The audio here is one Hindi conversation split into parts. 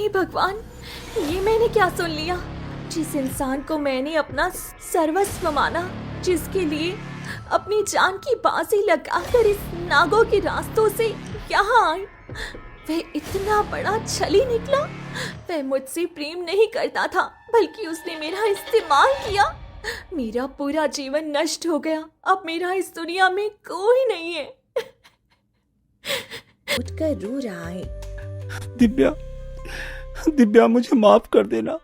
हे भगवान, ये मैंने क्या सुन लिया। जिस इंसान को मैंने अपना सर्वस्व माना, जिसके लिए अपनी जान की बाजी लगाकर इस नागों के रास्तों से यहाँ आई, वह इतना बड़ा छली निकला। वह मुझसे प्रेम नहीं करता था, बल्कि उसने मेरा इस्तेमाल किया। मेरा पूरा जीवन नष्ट हो गया। अब मेरा इस दुनिया में कोई नहीं है। उठकर रो रहा है। दिव्या, दिव्या मुझे माफ कर देना।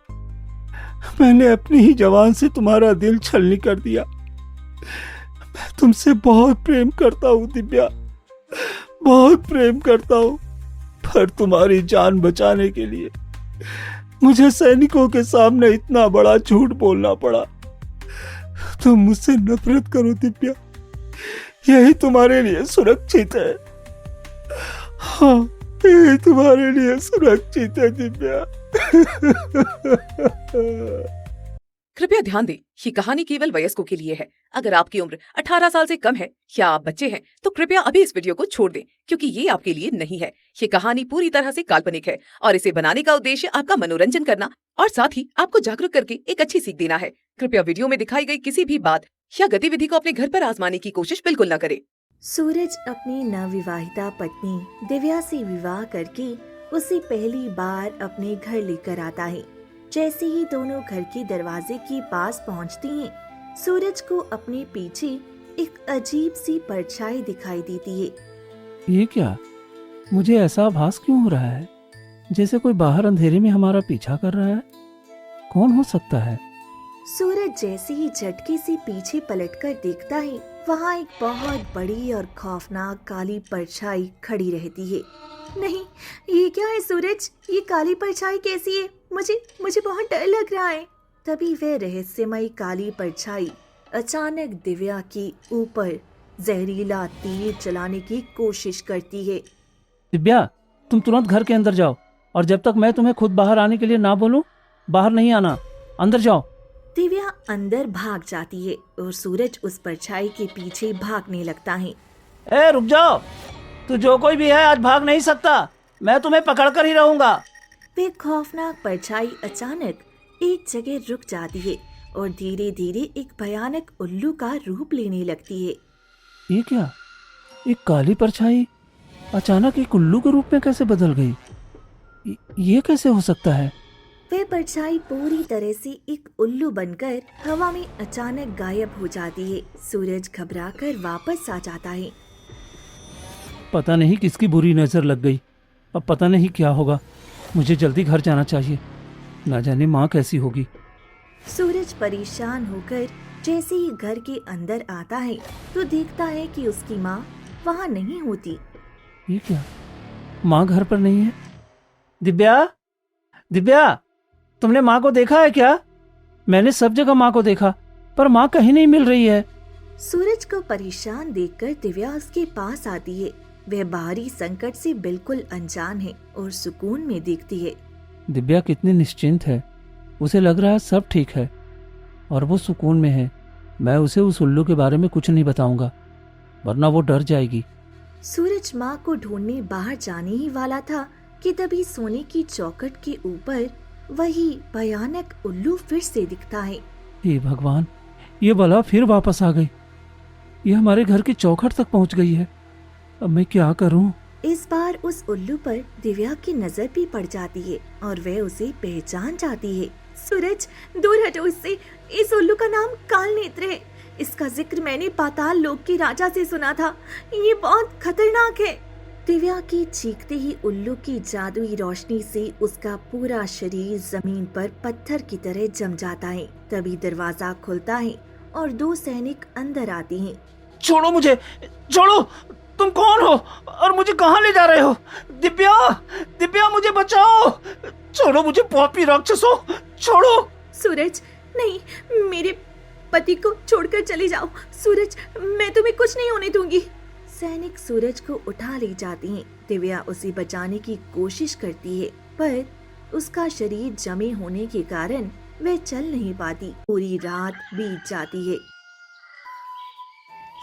मैंने अपनी ही जवान से तुम्हारा दिल छलनी कर दिया। मैं तुमसे बहुत प्रेम करता हूँ दिव्या, बहुत प्रेम करता हूँ। पर तुम्हारी जान बचाने के लिए मुझे सैनिकों के सामने इतना बड़ा झूठ बोलना पड़ा। तुम मुझसे नफरत करो दिव्या, यही तुम्हारे लिए सुरक्षित है। हाँ, यही तुम्हारे लिए सुरक्षित है दिव्या। कृपया ध्यान दें, ये कहानी केवल वयस्कों के लिए है। अगर आपकी उम्र 18 साल से कम है या आप बच्चे हैं तो कृपया अभी इस वीडियो को छोड़ दें, क्योंकि ये आपके लिए नहीं है। ये कहानी पूरी तरह से काल्पनिक है और इसे बनाने का उद्देश्य आपका मनोरंजन करना और साथ ही आपको जागरूक करके एक अच्छी सीख देना है। कृपया वीडियो में दिखाई गई किसी भी बात या गतिविधि को अपने घर पर आजमाने की कोशिश बिल्कुल न करें। सूरज अपनी नवविवाहिता पत्नी दिव्या से विवाह करके उसे पहली बार अपने घर लेकर आता है। जैसे ही दोनों घर के दरवाजे के पास पहुंचते हैं, सूरज को अपने पीछे एक अजीब सी परछाई दिखाई देती है। ये क्या? मुझे ऐसा आभास क्यों हो रहा है जैसे कोई बाहर अंधेरे में हमारा पीछा कर रहा है? कौन हो सकता है? सूरज जैसे ही झटके से पीछे पलटकर देखता है, वहाँ एक बहुत बड़ी और खौफनाक काली परछाई खड़ी रहती है। नहीं, ये क्या है सूरज? ये काली परछाई कैसी है? मुझे बहुत डर लग रहा है। तभी वह रहस्यमयी काली परछाई अचानक दिव्या के ऊपर जहरीला तीर चलाने की कोशिश करती है। दिव्या, तुम तुरंत घर के अंदर जाओ और जब तक मैं तुम्हें खुद बाहर आने के लिए ना बोलूं, बाहर नहीं आना। अंदर जाओ। दिव्या अंदर भाग जाती है और सूरज उस परछाई के पीछे भागने लगता है। ए, रुक जाओ। तू जो कोई भी है आज भाग नहीं सकता। मैं तुम्हें पकड़ कर ही रहूंगा। वे खौफनाक परछाई अचानक एक जगह रुक जाती है और धीरे धीरे एक भयानक उल्लू का रूप लेने लगती है। ये क्या? एक काली परछाई अचानक एक उल्लू के रूप में कैसे बदल गई? ये कैसे हो सकता है? वह परछाई पूरी तरह से एक उल्लू बनकर हवा में अचानक गायब हो जाती है। सूरज घबराकर वापस आ जाता है। पता नहीं किसकी बुरी नजर लग गई। अब पता नहीं क्या होगा। मुझे जल्दी घर जाना चाहिए। ना जाने माँ कैसी होगी। सूरज परेशान होकर जैसे ही घर के अंदर आता है तो देखता है कि उसकी माँ वहाँ नहीं होती। ये क्या? माँ घर पर नहीं है? दिव्या, दिव्या, तुमने माँ को देखा है क्या? मैंने सब जगह माँ को देखा, पर माँ कहीं नहीं मिल रही है। सूरज को परेशान देखकर दिव्या उसके पास आती है। वह बाहरी संकट से बिल्कुल अनजान है और सुकून में दिखती है। दिव्या कितनी निश्चिंत है। उसे लग रहा है सब ठीक है और वो सुकून में है। मैं उसे उस उल्लू के बारे में कुछ नहीं बताऊंगा, वरना वो डर जाएगी। सूरज माँ को ढूंढने बाहर जाने ही वाला था कि तभी सोने की चौखट के ऊपर वही भयानक उल्लू फिर से दिखता है। हे भगवान, ये बला फिर वापस आ गई। ये हमारे घर की चौखट तक पहुंच गई है। अब मैं क्या करूं? इस बार उस उल्लू पर दिव्या की नजर भी पड़ जाती है और वह उसे पहचान जाती है। सूरज, दूर हटो इससे। इस उल्लू का नाम काल नेत्र है। इसका जिक्र मैंने पाताल लोक के राजा से सुना था। ये बहुत खतरनाक है। दिव्या की चीखते ही उल्लू की जादुई रोशनी से उसका पूरा शरीर जमीन पर पत्थर की तरह जम जाता है। तभी दरवाजा खुलता है और दो सैनिक अंदर आते हैं। छोड़ो मुझे, छोड़ो। तुम कौन हो और मुझे कहाँ ले जा रहे हो? दिव्या, दिव्या, मुझे बचाओ। छोड़ो मुझे पापी राक्षसों, छोड़ो। सूरज, नहीं, मेरे पति को छोड़कर चले जाओ। सूरज, मैं तुम्हें कुछ नहीं होने दूंगी। सैनिक सूरज को उठा ले जाते हैं। दिव्या उसे बचाने की कोशिश करती है, पर उसका शरीर जमे होने के कारण वह चल नहीं पाती। पूरी रात बीत जाती है।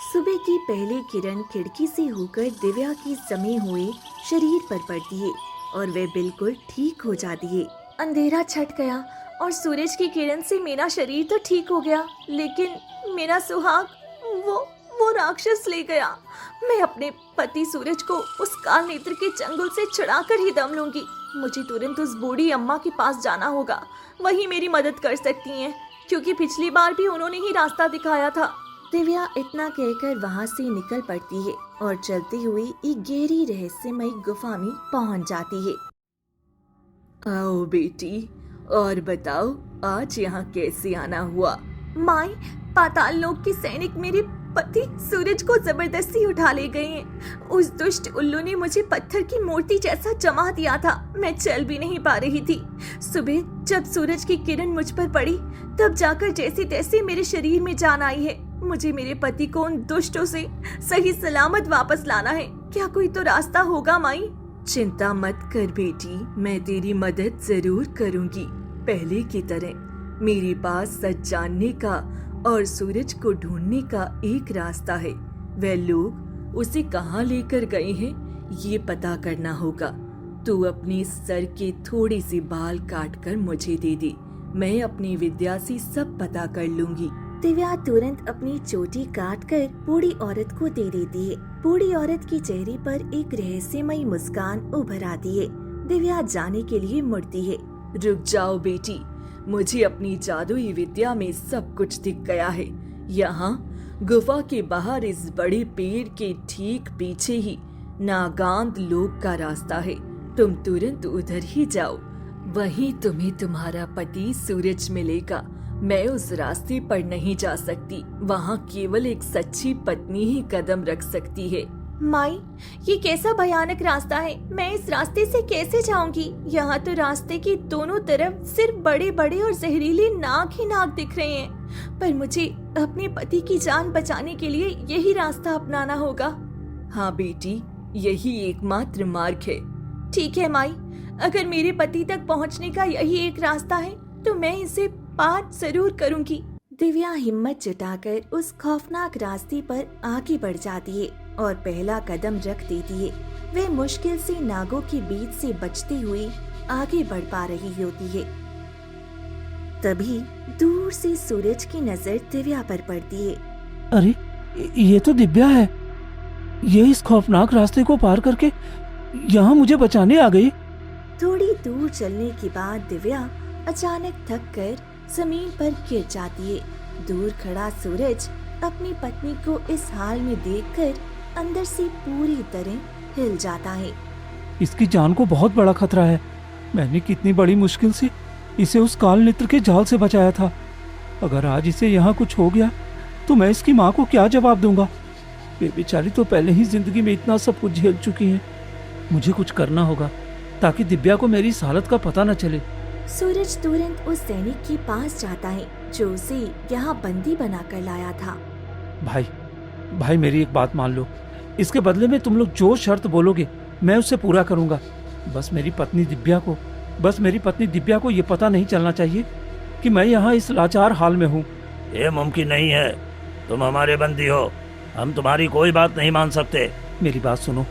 सुबह की पहली किरण खिड़की से होकर दिव्या के जमे हुए शरीर पर पड़ती है और वे बिल्कुल ठीक हो जाती है। अंधेरा छट गया और सूरज की किरण से मेरा शरीर तो ठीक हो गया, लेकिन मेरा सुहाग वो राक्षस ले गया। मैं अपने पति सूरज को उस काल नेत्र के चंगुल से छुड़ाकर ही दम लूंगी। मुझे तुरंत उस बूढ़ी अम्मा के पास जाना होगा, वही मेरी मदद कर सकती हैं, क्योंकि पिछली बार भी उन्होंने ही रास्ता दिखाया था। दिव्या इतना कहकर वहाँ से निकल पड़ती है और चलती हुई एक गहरी रहस्यमयी गुफा में पहुँच जाती है। आओ बेटी, और बताओ आज यहाँ कैसे आना हुआ? माई, पाताल लोक के सैनिक मेरे पति सूरज को जबरदस्ती उठा ले गए हैं। उस दुष्ट उल्लू ने मुझे पत्थर की मूर्ति जैसा जमा दिया था। मैं चल भी नहीं पा रही थी। सुबह जब सूरज की किरण मुझ पर पड़ी, तब जाकर जैसे तैसे मेरे शरीर में जान आई है। मुझे मेरे पति को उन दुष्टों से सही सलामत वापस लाना है। क्या कोई तो रास्ता होगा माई? चिंता मत कर बेटी, मैं तेरी मदद जरूर करूंगी। पहले की तरह मेरे पास सच जानने का और सूरज को ढूंढने का एक रास्ता है। वह लोग उसे कहाँ लेकर गए हैं ये पता करना होगा। तू अपने सर के थोड़े से बाल काटकर मुझे दे दे, मैं अपनी विद्या से सब पता कर लूंगी। दिव्या तुरंत अपनी चोटी काटकर बूढ़ी औरत को दे देती है। बूढ़ी औरत की चेहरे पर एक रहस्यमयी मुस्कान उभर आती है। दिव्या जाने के लिए मुड़ती है। रुक जाओ बेटी, मुझे अपनी जादुई विद्या में सब कुछ दिख गया है। यहाँ गुफा के बाहर इस बड़े पेड़ के ठीक पीछे ही नागांत लोक का रास्ता है। तुम तुरंत उधर ही जाओ, वहीं तुम्हें तुम्हारा पति सूरज मिलेगा। मैं उस रास्ते पर नहीं जा सकती, वहाँ केवल एक सच्ची पत्नी ही कदम रख सकती है। माई, ये कैसा भयानक रास्ता है, मैं इस रास्ते से कैसे जाऊंगी? यहाँ तो रास्ते के दोनों तरफ सिर्फ बड़े बड़े और जहरीले नाग ही नाग दिख रहे हैं, पर मुझे अपने पति की जान बचाने के लिए यही रास्ता अपनाना होगा। हाँ बेटी, यही एकमात्र मार्ग है। ठीक है माई, अगर मेरे पति तक पहुँचने का यही एक रास्ता है तो मैं इसे पार जरूर करूंगी। दिव्या हिम्मत जुटाकर उस खौफनाक रास्ते पर आगे बढ़ जाती है और पहला कदम रख देती है। वे मुश्किल से नागों के बीच से बचती हुई आगे बढ़ पा रही होती है। तभी दूर से सूरज की नजर दिव्या पर पड़ती है। अरे, ये तो दिव्या है। ये इस खौफनाक रास्ते को पार करके यहाँ मुझे बचाने आ गई। थोड़ी दूर चलने के बाद दिव्या अचानक थक कर जमीन पर गिर जाती है। दूर खड़ा सूरज अपनी पत्नी को इस हाल में देखकर अंदर से पूरी तरह हिल जाता है। इसकी जान को बहुत बड़ा खतरा है। मैंने कितनी बड़ी मुश्किल से इसे उस काल नेत्र के जाल से बचाया था। अगर आज इसे यहाँ कुछ हो गया तो मैं इसकी माँ को क्या जवाब दूंगा? वे बेचारी तो पहले ही जिंदगी में इतना सब कुछ झेल चुकी है। मुझे कुछ करना होगा ताकि दिव्या को मेरी इस हालत का पता न चले। सूरज तुरंत उस सैनिक के पास जाता है जो उसे यहाँ बंदी बनाकर लाया था। भाई मेरी एक बात मान लो। इसके बदले में तुम लोग जो शर्त बोलोगे मैं उससे पूरा करूंगा। बस मेरी पत्नी दिव्या को ये पता नहीं चलना चाहिए कि मैं यहाँ इस लाचार हाल में हूँ। ये मुमकिन नहीं है, तुम हमारे बंदी हो, हम तुम्हारी कोई बात नहीं मान सकते। मेरी बात सुनो,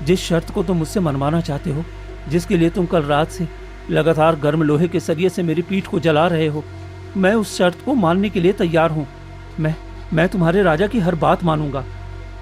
जिस शर्त को तुम मुझसे मनवाना चाहते हो, जिसके लिए तुम कल रात से लगातार गर्म लोहे के सरिये से मेरी पीठ को जला रहे हो, मैं उस शर्त को मानने के लिए तैयार हूँ। मैं तुम्हारे राजा की हर बात मानूंगा।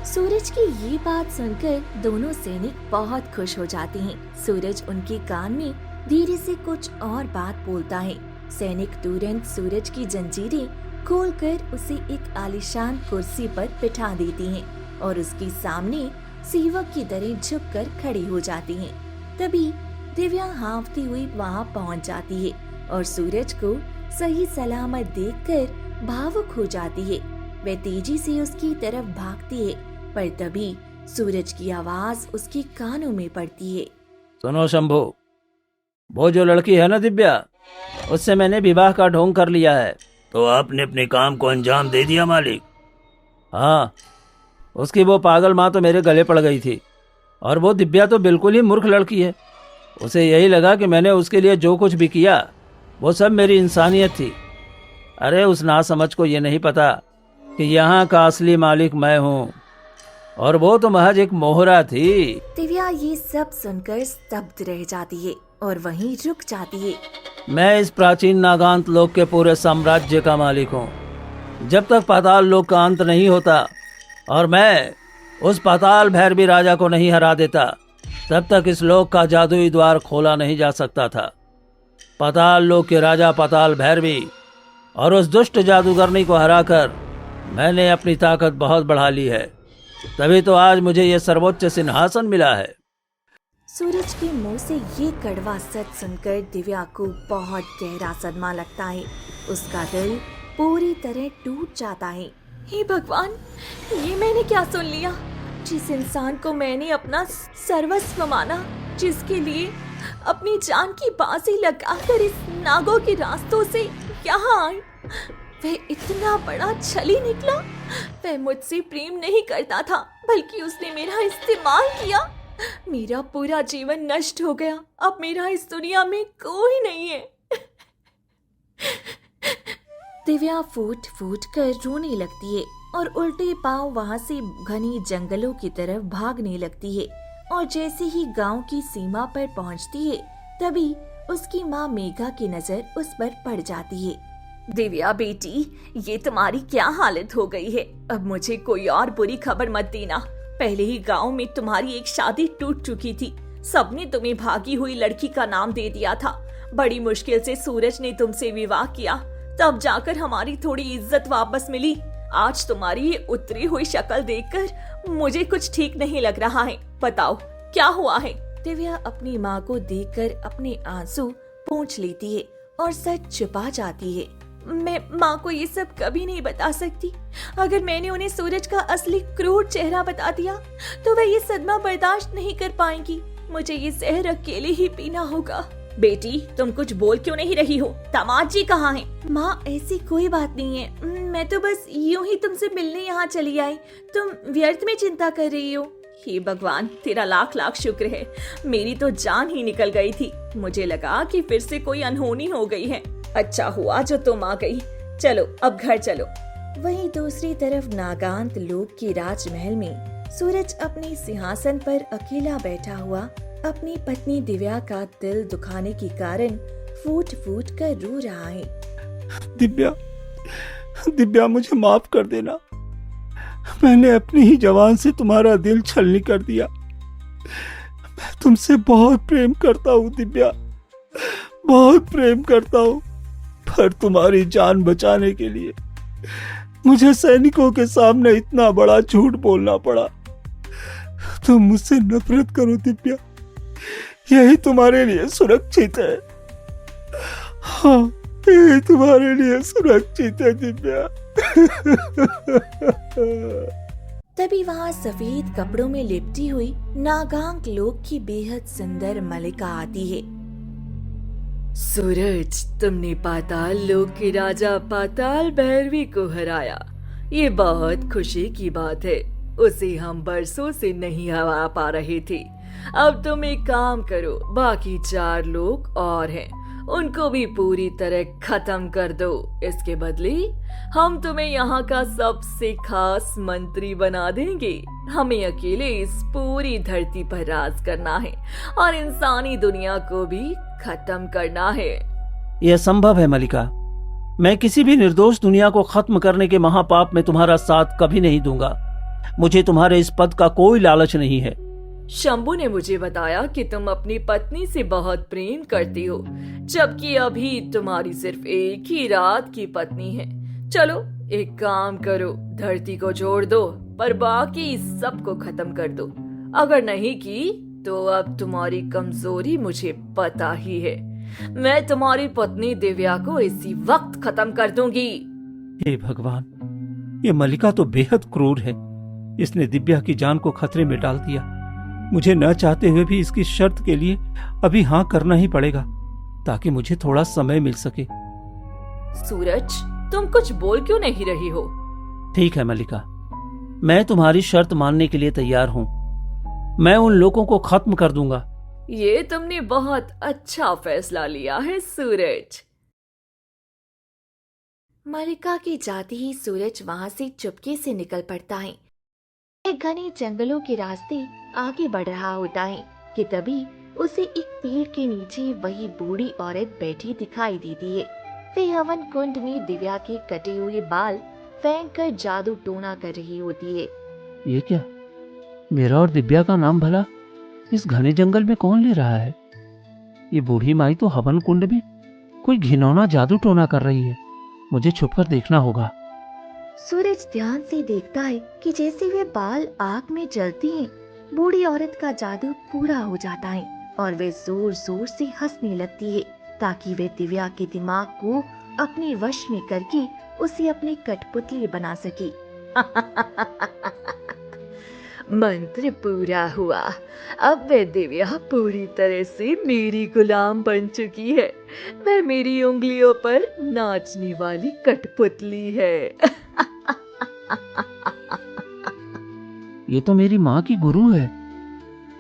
सूरज की ये बात सुनकर दोनों सैनिक बहुत खुश हो जाते हैं। सूरज उनके कान में धीरे से कुछ और बात बोलता है। सैनिक तुरंत सूरज की जंजीरें खोलकर उसे एक आलीशान कुर्सी पर बिठा देती हैं और उसके सामने सेवक की तरह झुककर खड़ी हो जाती हैं। तभी दिव्या हाँफती हुई वहाँ पहुँच जाती है और सूरज को सही सलामत देखकर भावुक हो जाती है। वह तेजी से उसकी तरफ भागती है, पर तभी सूरज की आवाज उसके कानों में पड़ती है। सुनो शंभू, वो जो लड़की है ना दिव्या, उससे मैंने विवाह का ढोंग कर लिया है। तो आपने अपने काम को अंजाम दे दिया मालिक? हाँ, उसकी वो पागल माँ तो मेरे गले पड़ गई थी, और वो दिव्या तो बिल्कुल ही मूर्ख लड़की है। उसे यही लगा कि मैंने उसके लिए जो कुछ भी किया वो सब मेरी इंसानियत थी। अरे उस नासमझ को ये नहीं पता कि यहाँ का असली मालिक मैं हूँ। और वो तो महज एक मोहरा थी। दिव्या ये सब सुनकर स्तब्ध रह जाती है और वहीं रुक जाती है। मैं इस प्राचीन नागांत लोक के पूरे साम्राज्य का मालिक हूँ। जब तक पाताल लोक का अंत नहीं होता और मैं उस पाताल भैरवी राजा को नहीं हरा देता, तब तक इस लोक का जादुई द्वार खोला नहीं जा सकता था। पाताल लोक के राजा पाताल भैरवी और उस दुष्ट जादूगरनी को हराकर मैंने अपनी ताकत बहुत बढ़ा ली है, तभी तो आज मुझे यह सर्वोच्च सिंहासन मिला है। सूरज के मुंह से ये कड़वा सच सुनकर दिव्या को बहुत गहरा सदमा लगता है। उसका दिल पूरी तरह टूट जाता है। हे भगवान, ये मैंने क्या सुन लिया? जिस इंसान को मैंने अपना सर्वस्व माना, जिसके लिए अपनी जान की बाजी लगाकर इस नागों के रास्तों से यहाँ आई, वह इतना बड़ा छली निकला। वह मुझसे प्रेम नहीं करता था, बल्कि उसने मेरा इस्तेमाल किया। मेरा पूरा जीवन नष्ट हो गया। अब मेरा इस दुनिया में कोई नहीं है। दिव्या फूट फूट कर रोने लगती है और उल्टे पांव वहां से घनी जंगलों की तरफ भागने लगती है। और जैसे ही गांव की सीमा पर पहुंचती है, तभी उसकी माँ मेघा की नजर उस पर पड़ जाती है। दिव्या बेटी, ये तुम्हारी क्या हालत हो गई है? अब मुझे कोई और बुरी खबर मत देना। पहले ही गांव में तुम्हारी एक शादी टूट चुकी थी। सबने तुम्हें भागी हुई लड़की का नाम दे दिया था। बड़ी मुश्किल से सूरज ने तुमसे विवाह किया, तब जाकर हमारी थोड़ी इज्जत वापस मिली। आज तुम्हारी ये उतरी हुई शक्ल देखकर मुझे कुछ ठीक नहीं लग रहा है। बताओ क्या हुआ है? दिव्या अपनी माँ को देखकर अपने आंसू पोंछ लेती है और सच छुपा जाती है। मैं माँ को ये सब कभी नहीं बता सकती। अगर मैंने उन्हें सूरज का असली क्रूर चेहरा बता दिया, तो वह ये सदमा बर्दाश्त नहीं कर पाएंगी। मुझे ये जहर अकेले ही पीना होगा। बेटी, तुम कुछ बोल क्यों नहीं रही हो? दामाद जी कहाँ हैं? माँ, ऐसी कोई बात नहीं है। मैं तो बस यूं ही तुमसे मिलने यहाँ चली आई। तुम व्यर्थ में चिंता कर रही हो। हे भगवान, तेरा लाख लाख शुक्र है। मेरी तो जान ही निकल गई थी। मुझे लगा कि फिर से कोई अनहोनी हो गई है। अच्छा हुआ जो तुम आ गई। चलो अब घर चलो। वहीं दूसरी तरफ नागांत लोक के राजमहल में सूरज अपने सिंहासन पर अकेला बैठा हुआ अपनी पत्नी दिव्या का दिल दुखाने के कारण फूट फूट कर रो रहा है। दिव्या, दिव्या मुझे माफ कर देना। मैंने अपनी ही जवान से तुम्हारा दिल छलनी कर दिया। मैं तुमसे बहुत प्रेम करता हूँ दिव्या, बहुत प्रेम करता हूँ। पर तुम्हारी जान बचाने के लिए मुझे सैनिकों के सामने इतना बड़ा झूठ बोलना पड़ा। तुम मुझसे नफरत करो दिव्या, यही तुम्हारे लिए सुरक्षित है। हाँ, यही तुम्हारे लिए सुरक्षित है दिव्या। तभी वहाँ सफेद कपड़ों में लिपटी हुई नागांक लोक की बेहद सुंदर मलिका आती है। सूरज, तुमने पाताल लोक के राजा पाताल भैरवी को हराया। ये बहुत खुशी की बात है। उसे हम बरसों से नहीं हरा पा रहे थे। अब तुम एक काम करो, बाकी 4 लोग और हैं, उनको भी पूरी तरह खत्म कर दो। इसके बदले हम तुम्हें यहाँ का सबसे खास मंत्री बना देंगे। हमें अकेले इस पूरी धरती पर राज करना है और इंसानी दुनिया को भी खत्म करना है। यह संभव है मलिका। मैं किसी भी निर्दोष दुनिया को खत्म करने के महापाप में तुम्हारा साथ कभी नहीं दूंगा। मुझे तुम्हारे इस पद का कोई लालच नहीं है। शंभू ने मुझे बताया कि तुम अपनी पत्नी से बहुत प्रेम करती हो, जबकि अभी तुम्हारी सिर्फ एक ही रात की पत्नी है। चलो एक काम करो, धरती को छोड़ दो, पर बाकी सबको खत्म कर दो। अगर नहीं की तो अब तुम्हारी कमजोरी मुझे पता ही है। मैं तुम्हारी पत्नी दिव्या को इसी वक्त खत्म कर दूंगी। हे भगवान, ये मलिका तो बेहद क्रूर है। इसने दिव्या की जान को खतरे में डाल दिया। मुझे न चाहते हुए भी इसकी शर्त के लिए अभी हाँ करना ही पड़ेगा, ताकि मुझे थोड़ा समय मिल सके। सूरज, तुम कुछ बोल क्यों नहीं रही हो? ठीक है मलिका, मैं तुम्हारी शर्त मानने के लिए तैयार हूँ। मैं उन लोगों को खत्म कर दूंगा। ये तुमने बहुत अच्छा फैसला लिया है सूरज। मलिका के जाते ही सूरज वहां से चुपके से निकल पड़ता है। एक घने जंगलों के रास्ते आगे बढ़ रहा होता है कि तभी उसे एक पेड़ के नीचे वही बूढ़ी औरत बैठी दिखाई देती है। वे हवन कुंड में दिव्या के कटे हुए बाल फेंक कर जादू टोना कर रही होती है। ये क्या? मेरा और दिव्या का नाम भला इस घने जंगल में कौन ले रहा है? ये बूढ़ी माई तो हवन कुंड में कोई घिनौना जादू टोना कर रही है। मुझे छुपकर देखना होगा। सूरज ध्यान से देखता है कि जैसे वे बाल आग में जलती हैं, बूढ़ी औरत का जादू पूरा हो जाता है और वे जोर जोर से हंसने लगती है ताकि वे दिव्या के दिमाग को अपने वश में करके उसे अपनी कठपुतली बना सके। मंत्र पूरा हुआ। अब वे दिव्या पूरी तरह से मेरी गुलाम बन चुकी है। वह मेरी उंगलियों पर नाचने वाली कठपुतली है। ये तो मेरी माँ की गुरु है,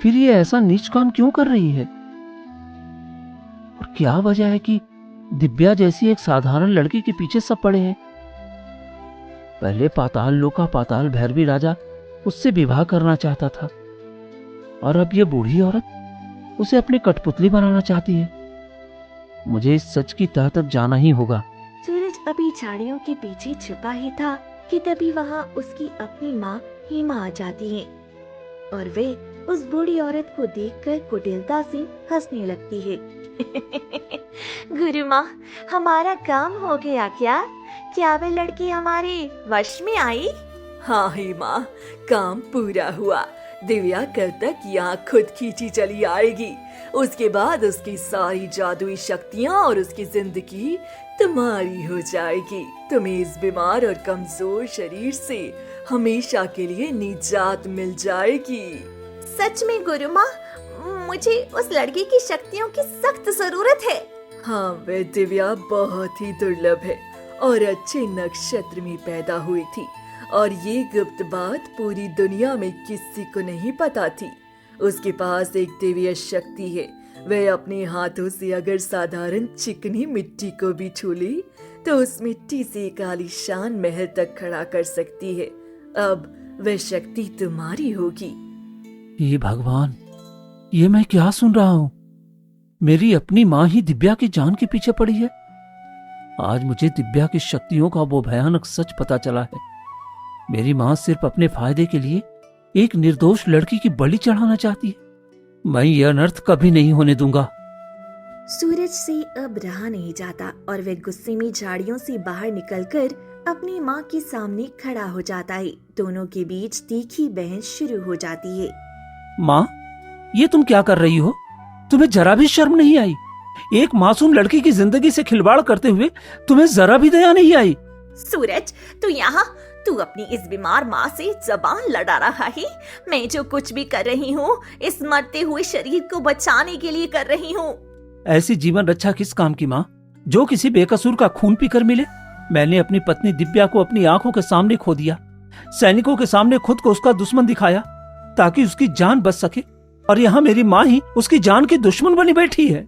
फिर ये ऐसा नीच काम क्यों कर रही है? और क्या वजह है कि दिव्या जैसी एक साधारण लड़की के पीछे सब पड़े हैं? पहले पाताल लोक का पाताल भैरवी राजा उससे विवाह करना चाहता था और अब ये बूढ़ी औरत उसे अपनी कठपुतली बनाना चाहती है। मुझे इस सच की तह तक जाना ही होगा। सूरज अभी झाड़ियों के पीछे छुपा ही था कि तभी वहाँ उसकी अपनी माँ हेमा आ जाती है और वे उस बूढ़ी औरत को देखकर कुटिलता से हंसने लगती है। गुरु माँ, हमारा काम हो गया क्या? क्या वे लड़की हमारे वश में आई? हाँ हेमा, काम पूरा हुआ। दिव्या कल तक यहाँ खुद खींची चली आएगी। उसके बाद उसकी सारी जादुई शक्तियाँ और उसकी जिंदगी तुम्हारी हो जाएगी। तुम्हें इस बीमार और कमजोर शरीर से हमेशा के लिए निजात मिल जाएगी। सच में गुरु माँ, मुझे उस लड़की की शक्तियों की सख्त जरूरत है। हाँ, वह दिव्या बहुत ही दुर्लभ है और अच्छे नक्षत्र में पैदा हुई थी और ये गुप्त बात पूरी दुनिया में किसी को नहीं पता थी। उसके पास एक दिव्य शक्ति है। वह अपने हाथों से अगर साधारण चिकनी मिट्टी को भी छू ले तो उस मिट्टी से एक आलीशान महल तक खड़ा कर सकती है। अब वह शक्ति तुम्हारी होगी। ये भगवान, ये मैं क्या सुन रहा हूँ? मेरी अपनी माँ ही दिव्या की जान के पीछे पड़ी है। आज मुझे दिव्या की शक्तियों का वो भयानक सच पता चला है। मेरी माँ सिर्फ अपने फायदे के लिए एक निर्दोष लड़की की बलि चढ़ाना चाहती है। मैं ये अनर्थ कभी नहीं होने दूंगा। सूरज से अब रहा नहीं जाता और वह गुस्से में झाड़ियों से बाहर निकलकर अपनी माँ के सामने खड़ा हो जाता है। दोनों के बीच तीखी बहस शुरू हो जाती है। माँ, ये तुम क्या कर रही हो? तुम्हें जरा भी शर्म नहीं आई? एक मासूम लड़की की जिंदगी से खिलवाड़ करते हुए तुम्हें जरा भी दया नहीं आई? सूरज, तू अपनी इस बीमार माँ से जबान लड़ा रहा है। मैं जो कुछ भी कर रही हूँ इस मरते हुए शरीर को बचाने के लिए कर रही हूँ। ऐसी जीवन रक्षा किस काम की माँ, जो किसी बेकसूर का खून पीकर मिले? मैंने अपनी पत्नी दिव्या को अपनी आंखों के सामने खो दिया। सैनिकों के सामने खुद को उसका दुश्मन दिखाया ताकि उसकी जान बच सके, और यहाँ मेरी माँ ही उसकी जान की दुश्मन बनी बैठी है।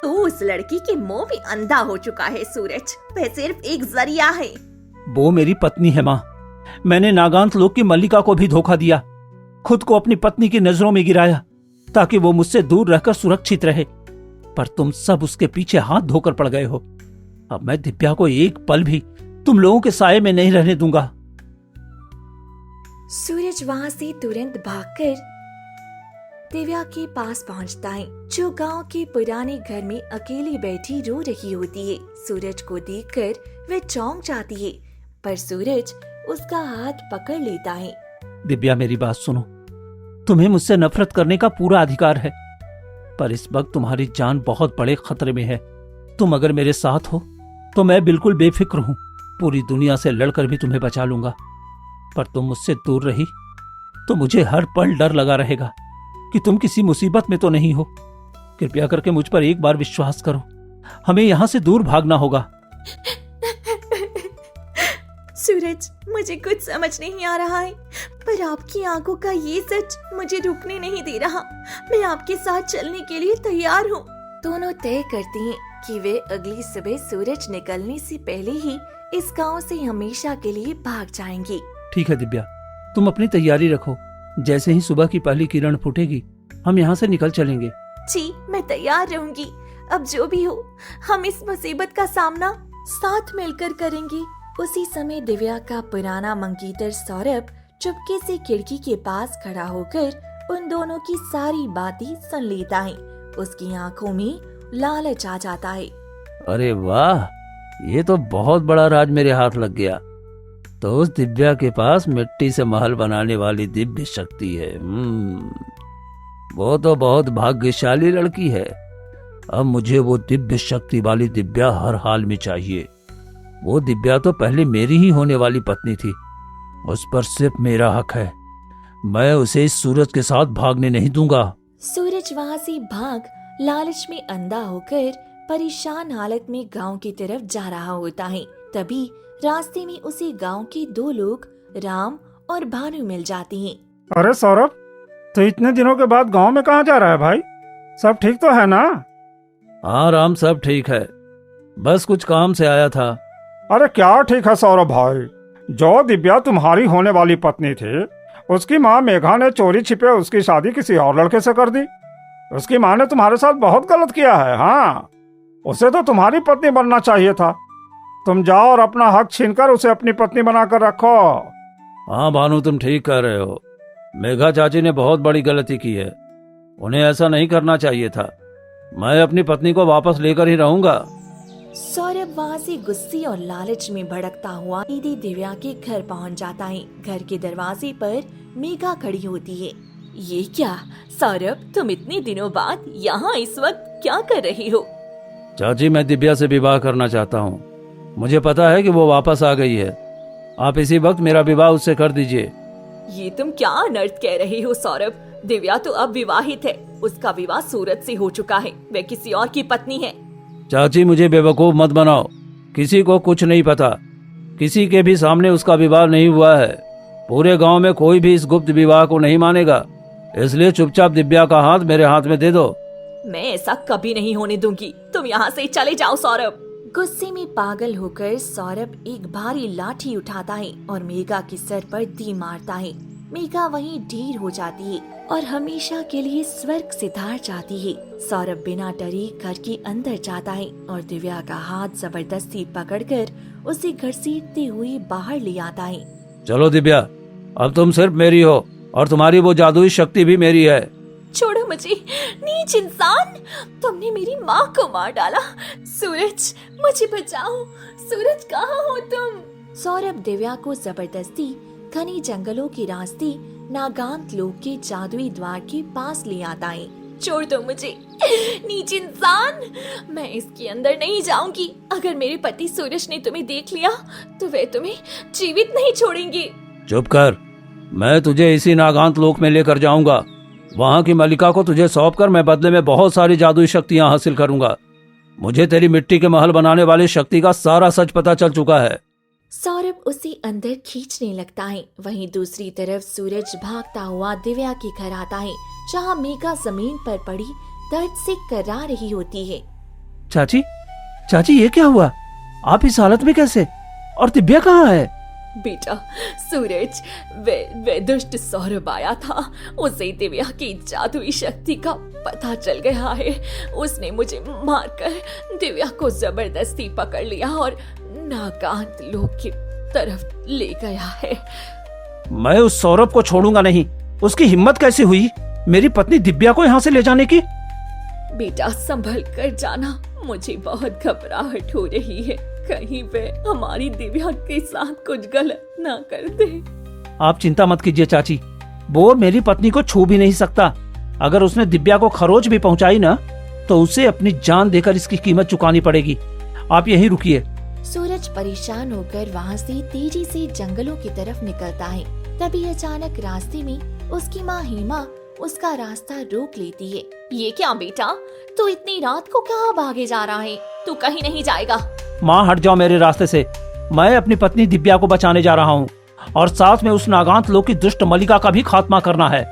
तू उस लड़की के मुंह में अंधा हो चुका है सूरज। वह सिर्फ एक जरिया है। वो मेरी पत्नी है माँ। मैंने नागांत लोक की मल्लिका को भी धोखा दिया, खुद को अपनी पत्नी की नजरों में गिराया ताकि वो मुझसे दूर रहकर सुरक्षित रहे, पर तुम सब उसके पीछे हाथ धोकर पड़ गए हो। अब मैं दिव्या को एक पल भी तुम लोगों के साये में नहीं रहने दूंगा। सूरज वहाँ से तुरंत भागकर दिव्या के पास पहुँचता है, जो गांव के पुराने घर में अकेली बैठी रो रही होती है। सूरज को देखकर वह चौंक जाती है, पर सूरज उसका हाथ पकड़ लेता है। दिव्या, मेरी बात सुनो। तुम्हें मुझसे नफरत करने का पूरा अधिकार है, पर इस वक्त तुम्हारी जान बहुत बड़े खतरे में है। तुम अगर मेरे साथ हो तो मैं बिल्कुल बेफिक्र हूँ। पूरी दुनिया से लड़कर भी तुम्हें बचा लूंगा, पर तुम मुझसे दूर रही तो मुझे हर पल डर लगा रहेगा कि तुम किसी मुसीबत में तो नहीं हो। कृपया करके मुझ पर एक बार विश्वास करो। हमें यहाँ से दूर भागना होगा। सूरज, मुझे कुछ समझ नहीं आ रहा है, पर आपकी आंखों का ये सच मुझे रुकने नहीं दे रहा। मैं आपके साथ चलने के लिए तैयार हूँ। दोनों तय करती हैं कि वे अगली सुबह सूरज निकलने से पहले ही इस गांव से हमेशा के लिए भाग जाएंगी। ठीक है दिव्या, तुम अपनी तैयारी रखो, जैसे ही सुबह की पहली किरण फूटेगी हम यहाँ से निकल चलेंगे। जी मैं तैयार रहूंगी। अब जो भी हो हम इस मुसीबत का सामना साथ मिलकर करेंगे। उसी समय दिव्या का पुराना मंगीतर सौरभ चुपके से खिड़की के पास खड़ा होकर उन दोनों की सारी बातें सुन लेता है। उसकी आंखों में लालच आ जाता है। अरे वाह, ये तो बहुत बड़ा राज मेरे हाथ लग गया। तो उस दिव्या के पास मिट्टी से महल बनाने वाली दिव्य शक्ति है। वो तो बहुत भाग्यशाली लड़की है। अब मुझे वो दिव्य शक्ति वाली दिव्या हर हाल में चाहिए। वो दिव्या तो पहले मेरी ही होने वाली पत्नी थी, उस पर सिर्फ मेरा हक है। मैं उसे इस सूरज के साथ भागने नहीं दूंगा। सूरज वहाँ से भाग लालच में अंधा होकर परेशान हालत में गांव की तरफ जा रहा होता है। तभी रास्ते में उसे गांव के दो लोग राम और भानु मिल जाते हैं। अरे सौरभ, तो इतने दिनों के बाद गांव में कहाँ जा रहा है भाई? सब ठीक तो है ना? हाँ राम, सब ठीक है, बस कुछ काम से आया था। अरे क्या ठीक है सौरभ भाई, जो दिव्या तुम्हारी होने वाली पत्नी थी, उसकी माँ मेघा ने चोरी छिपे उसकी शादी किसी और लड़के से कर दी। उसकी माँ ने तुम्हारे साथ बहुत गलत किया है। हाँ, उसे तो तुम्हारी पत्नी बनना चाहिए था। तुम जाओ और अपना हक छीनकर उसे अपनी पत्नी बनाकर रखो। हाँ भानु, तुम ठीक कह रहे हो। मेघा चाची ने बहुत बड़ी गलती की है, उन्हें ऐसा नहीं करना चाहिए था। मैं अपनी पत्नी को वापस लेकर ही रहूंगा। सौरभ वहाँ से गुस्से और लालच में भड़कता हुआ दीदी दिव्या के घर पहुँच जाता है। घर के दरवाजे पर मेघा खड़ी होती है। ये क्या सौरभ, तुम इतने दिनों बाद यहाँ इस वक्त क्या कर रही हो? चाची, मैं दिव्या से विवाह करना चाहता हूँ। मुझे पता है कि वो वापस आ गई है। आप इसी वक्त मेरा विवाह उससे कर दीजिए। ये तुम क्या अनर्थ कह रहे हो सौरभ? दिव्या तो अब विवाहित है, उसका विवाह सूरज से हो चुका है, वह किसी और की पत्नी है। चाची, मुझे बेवकूफ मत बनाओ। किसी को कुछ नहीं पता, किसी के भी सामने उसका विवाह नहीं हुआ है। पूरे गांव में कोई भी इस गुप्त विवाह को नहीं मानेगा, इसलिए चुपचाप दिव्या का हाथ मेरे हाथ में दे दो। मैं ऐसा कभी नहीं होने दूंगी। तुम यहाँ से चले जाओ सौरभ। गुस्से में पागल होकर सौरभ एक भारी लाठी उठाता है और मेघा के सर पर दी मारता है। मेघा वहीं ढेर हो जाती है और हमेशा के लिए स्वर्ग से धार जाती है। सौरभ बिना डरे घर के अंदर जाता है और दिव्या का हाथ जबरदस्ती पकड़कर उसे घसीटते हुए बाहर ले आता है। चलो दिव्या, अब तुम सिर्फ मेरी हो और तुम्हारी वो जादुई शक्ति भी मेरी है। छोड़ो मुझे, नीच इंसान, तुमने मेरी माँ को मार डाला। सूरज, मुझे बचाओ। सूरज, कहाँ हो तुम? सौरभ दिव्या को जबरदस्ती घने जंगलों के रास्ते नागांत लोक के जादुई द्वार के पास ले आता है। छोड़ दो मुझे, नीच इंसान, मैं इसके अंदर नहीं जाऊंगी। अगर मेरे पति सूरज ने तुम्हें देख लिया तो वे तुम्हें जीवित नहीं छोड़ेंगे। चुप कर, मैं तुझे इसी नागांत लोक में लेकर जाऊंगा। वहाँ की मलिका को तुझे सौंपकर मैं बदले में बहुत सारी जादुई शक्तियाँ हासिल करूंगा। मुझे तेरी मिट्टी के महल बनाने वाली शक्ति का सारा सच पता चल चुका है। सौरभ उसे अंदर खींचने लगता है। वहीं दूसरी तरफ सूरज भागता हुआ दिव्या के घर आता है, जहाँ मेघा जमीन पर पड़ी दर्द से कर्रा रही होती है। चाची, चाची, ये क्या हुआ? आप इस हालत में कैसे? और दिव्या कहाँ है? बेटा सूरज, वे दुष्ट सौरभ आया था। उसे दिव्या की जादुई शक्ति का पता चल गया है। उसने मुझे मारकर दिव्या को जबरदस्ती पकड़ लिया और नागांत लोक की तरफ ले गया है। मैं उस सौरभ को छोड़ूंगा नहीं। उसकी हिम्मत कैसे हुई मेरी पत्नी दिव्या को यहाँ से ले जाने की? बेटा संभल कर जाना, मुझे बहुत घबराहट हो रही है। कहीं वे हमारी दिव्या के साथ कुछ गलत ना कर दे। आप चिंता मत कीजिए चाची, वो मेरी पत्नी को छू भी नहीं सकता। अगर उसने दिव्या को खरोच भी पहुंचाई ना, तो उसे अपनी जान देकर इसकी कीमत चुकानी पड़ेगी। आप यहीं रुकिए। सूरज परेशान होकर वहाँ से तेजी से जंगलों की तरफ निकलता है। तभी अचानक रास्ते में उसकी माँ हेमा उसका रास्ता रोक लेती है। ये क्या बेटा, तू इतनी रात को कहाँ भागे जा रहा है? तू कहीं नहीं जाएगा। माँ, हट जाओ मेरे रास्ते से। मैं अपनी पत्नी दिव्या को बचाने जा रहा हूँ और साथ में उस नागांत लोक की दुष्ट मलिका का भी खात्मा करना है।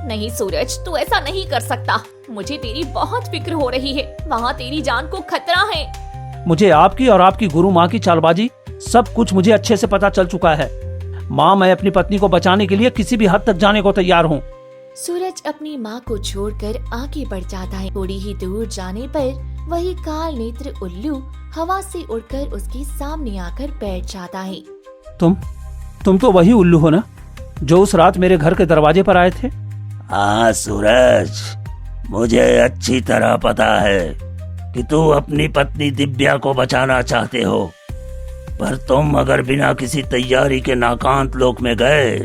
नहीं सूरज, तू ऐसा नहीं कर सकता। मुझे तेरी बहुत फिक्र हो रही है। वहाँ तेरी जान को खतरा है। मुझे आपकी और आपकी गुरु माँ की चालबाजी सब कुछ मुझे अच्छे से पता चल चुका है। माँ, मैं अपनी पत्नी को बचाने के लिए किसी भी हद तक जाने को तैयार हूँ। सूरज अपनी माँ को छोड़कर आगे बढ़ जाता है। थोड़ी ही दूर जाने पर वही काल नेत्र उल्लू हवा से उड़कर उसके सामने आकर बैठ जाता है। तुम तो वही उल्लू हो ना, जो उस रात मेरे घर के दरवाजे पर आए थे? हाँ सूरज, मुझे अच्छी तरह पता है कि तू अपनी पत्नी दिव्या को बचाना चाहते हो, पर तुम अगर बिना किसी तैयारी के नाकांत लोक में गए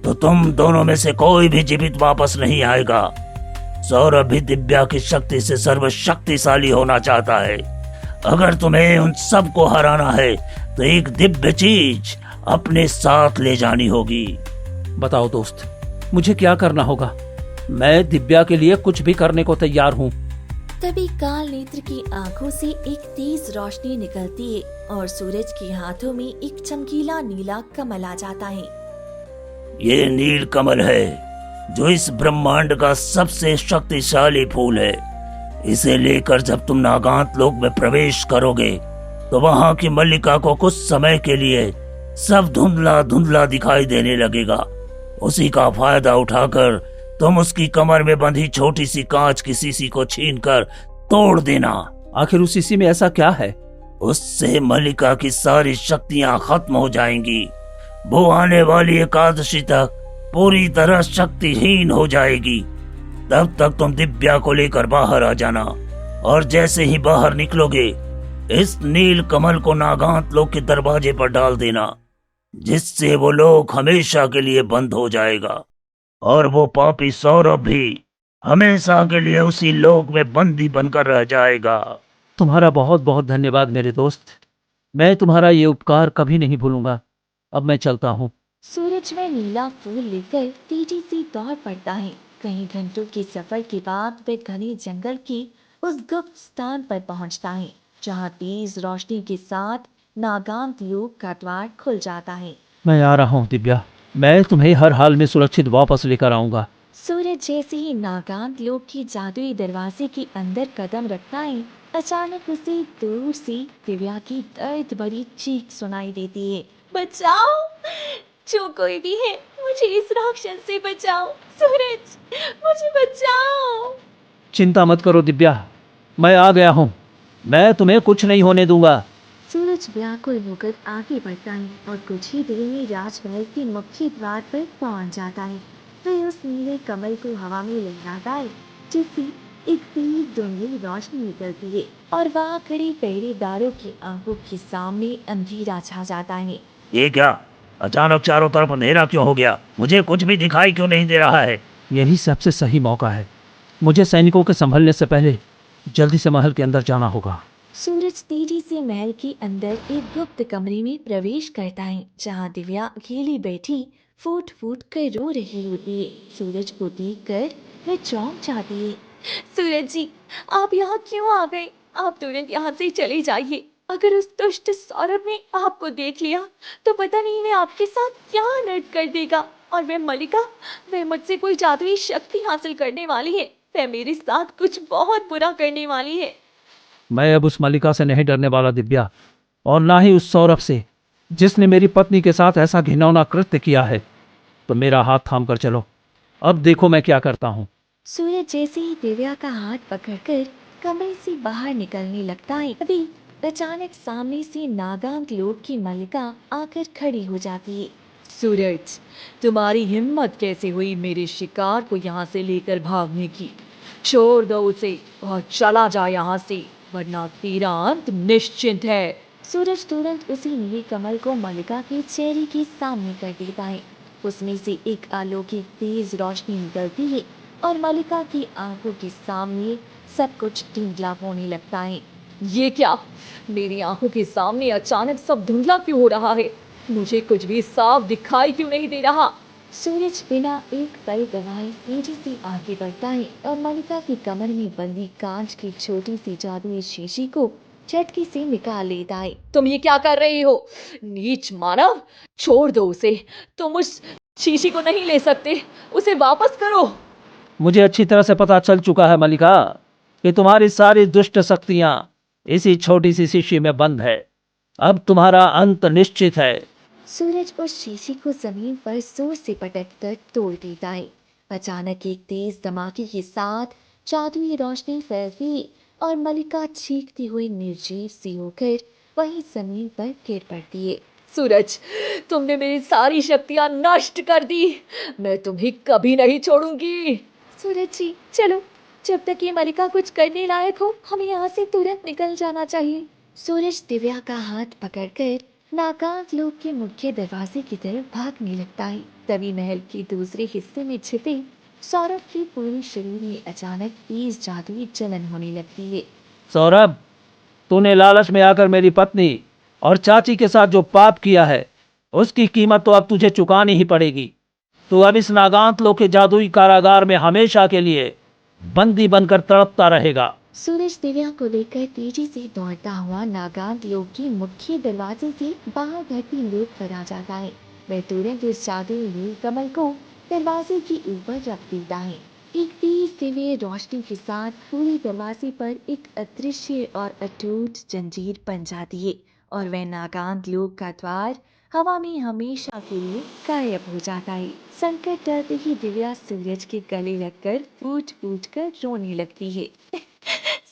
तो तुम दोनों में से कोई भी जीवित वापस नहीं आएगा। सौरभ भी दिव्या की शक्ति से सर्वशक्तिशाली होना चाहता है। अगर तुम्हें उन सब को हराना है तो एक दिव्य चीज अपने साथ ले जानी होगी। बताओ दोस्त, मुझे क्या करना होगा? मैं दिव्या के लिए कुछ भी करने को तैयार हूँ। तभी काल नेत्र की आंखों से एक तेज रोशनी निकलती है और सूरज के हाथों में एक चमकीला नीला कमल आ जाता है। ये नील कमल है जो इस ब्रह्मांड का सबसे शक्तिशाली फूल है। इसे लेकर जब तुम नागांत लोक में प्रवेश करोगे तो वहाँ की मल्लिका को कुछ समय के लिए सब धुंधला धुंधला दिखाई देने लगेगा। उसी का फायदा उठाकर तुम उसकी कमर में बंधी छोटी सी कांच की शीशी को छीनकर तोड़ देना। आखिर उस शीशी में ऐसा क्या है? उससे मल्लिका की सारी शक्तियां खत्म हो जाएंगी। वो आने वाली एकादशी तक पूरी तरह शक्तिहीन हो जाएगी। तब तक तुम दिव्या को लेकर बाहर आ जाना, और जैसे ही बाहर निकलोगे इस नील कमल को नागांत लोक के दरवाजे पर डाल देना, जिससे वो लोक हमेशा के लिए बंद हो जाएगा और वो पापी सौरभ भी हमेशा के लिए उसी लोक में बंदी बनकर रह जाएगा। तुम्हारा बहुत बहुत धन्यवाद मेरे दोस्त, मैं तुम्हारा ये उपकार कभी नहीं भूलूंगा। अब मैं चलता हूँ। सूरज में नीला फूल लेकर तेजी से दौड़ पड़ता है। कई घंटों के सफर के बाद वह घने जंगल के उस गुप्त स्थान पर पहुंचता है, जहां तेज रोशनी के साथ नागांत लोक का द्वार खुल जाता है। मैं आ रहा हूँ दिव्या, मैं तुम्हें हर हाल में सुरक्षित वापस लेकर आऊंगा। सूरज जैसे ही नागांत लोक के जादुई दरवाजे के अंदर कदम रखता है, अचानक उसे दूर से दिव्या की दर्द भरी चीख सुनाई देती है। बचाओ, जो कोई भी है, मुझे इस राक्षस से बचाओ। सूरज, मुझे बचाओ। चिंता मत करो दिव्या, मैं आ गया हूँ, मैं तुम्हें कुछ नहीं होने दूंगा। सूरज व्याकुल होकर आगे बढ़ता है और कुछ ही देर में राजमहल के मुख्य द्वार पर पहुंच जाता है। वह उस नीले कमल को हवा में लहराता है, जिससे एक तेज धुंधली रोशनी निकलती है और वहाँ खड़े पहरेदारों की आंखों के सामने अंधेरा छा जाता है। ये क्या, अचानक चारों तरफ अंधेरा क्यों हो गया? मुझे कुछ भी दिखाई क्यों नहीं दे रहा है? यही सबसे सही मौका है, मुझे सैनिकों के संभलने से पहले जल्दी से महल के अंदर जाना होगा। सूरज तेजी से महल के अंदर एक गुप्त कमरे में प्रवेश करता है, जहाँ दिव्या अकेली बैठी फूट फूट कर रो रही होती है। सूरज को देखकर वह चौंक जाती है। सूरज जी, आप यहाँ क्यों आ गए? आप तुरंत यहाँ से चले जाइए। अगर उस दुष्ट सौरभ ने आपको देख लिया तो पता नहीं वह आपके साथ क्या नृत्य कर देगा। और वह मलिका, वह मुझसे कोई जादुई शक्ति हासिल करने वाली है। वह मेरे साथ कुछ बहुत बुरा करने वाली है। मैं अब उस मलिका से नहीं डरने वाला दिव्या, और ना ही उस सौरभ से, जिसने मेरी पत्नी के साथ ऐसा घिनौना कृत्य किया है। तो मेरा हाथ थाम कर चलो, अब देखो मैं क्या करता हूँ। सूरज जैसे ही दिव्या का हाथ पकड़कर कमरे से बाहर निकलने लगता है, तभी अचानक सामने से नागांत लोक की मल्लिका आकर खड़ी हो जाती है। सूरज, तुम्हारी हिम्मत कैसे हुई मेरे शिकार को यहाँ से लेकर भागने की? छोड़ दो उसे और चला जा यहाँ से, वरना तेरा अंत निश्चित है। सूरज तुरंत उसी नीले कमल को मल्लिका के चेहरे के सामने कर देता है। उसमें से एक अलौकिक तेज रोशनी निकलती है और मल्लिका की आंखों के सामने सब कुछ धुंधला होने लगता है। ये क्या, मेरी आंखों के सामने अचानक सब धुंधला क्यों हो रहा है? मुझे कुछ भी साफ दिखाई क्यों नहीं दे रहा? सूरज बिना एक पल गवाए तेजी से आगे बढ़ता है और मल्लिका की कमर में बंधी कांच की छोटी सी जादुई शीशी को झटके से निकाल लेता है। तुम ये क्या कर रही हो? नीच मानव, छोड़ दो उसे। तुम उस शीशी को नहीं ले सकते, उसे वापस करो। मुझे अच्छी तरह से पता चल चुका है मलिका कि तुम्हारी सारी दुष्ट शक्तियाँ इसी छोटी सी शीशी में बंद है। अब तुम्हारा अंत निश्चित है। सूरज उस शीशी को जमीन पर जोर से पटक कर तोड़ देता है। अचानक एक तेज धमाके के साथ जादुई रोशनी फैलती और मलिका चीखती हुई निर्जीव सी होकर वहीं जमीन पर गिर पड़ती है। सूरज, तुमने मेरी सारी शक्तियां नष्ट कर दी। मैं तुम्हें कभी नहीं छोड़ूंगी। सूरज जी चलो, जब तक ये मलिका कुछ करने लायक हो हमें यहाँ से तुरंत निकल जाना चाहिए। सूरज दिव्या का हाथ पकड़कर नागांत लोक के मुख्य दरवाजे की तरफ भागने लगता है। तभी महल के दूसरे हिस्से में छिपे सौरभ के पूरे शरीर में अचानक तेज जादुई जलन होने लगती है। सौरभ, तूने लालच में आकर मेरी पत्नी और चाची के साथ जो पाप किया है उसकी कीमत तो अब तुझे चुकानी ही पड़ेगी। तू अब इस नागांत लोक के जादुई कारागार में हमेशा के लिए बंदी बनकर तड़पता रहेगा। सूरज दिव्या को लेकर तेजी से दौड़ता हुआ नागांत लोक के मुख्य दरवाजे से बाहर धरती लोक पर आ जाता है। वह तुरंत उस जादुई नील कमल को दरवाजे के ऊपर रख देता है। एक तेज दिव्य रोशनी के साथ पूरे दरवाजे पर एक अदृश्य और अटूट जंजीर बन जाती है और वह नागांत लोक का द्वार हवा में हमेशा के लिए गायब हो जाता है। संकट डरते ही दिव्या सूरज के गले लगकर फूट फूट कर रोने लगती है।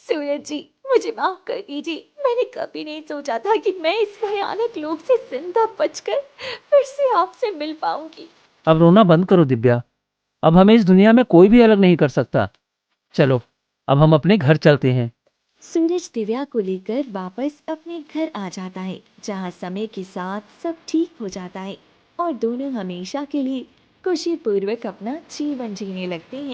सूरज जी मुझे माफ कर दीजिए, मैंने कभी नहीं सोचा था कि मैं इस भयानक लोक से जिंदा बचकर फिर से आपसे मिल पाऊंगी। अब रोना बंद करो दिव्या। अब हमें इस दुनिया में कोई भी अलग नहीं कर सकता। चलो, अब हम अपने घर चलते हैं। सूरज दिव्या को लेकर वापस अपने घर आ जाता है, जहाँ समय के साथ सब ठीक हो जाता है और दोनों हमेशा के लिए खुशी पूर्वक अपना जीवन जीने लगते हैं।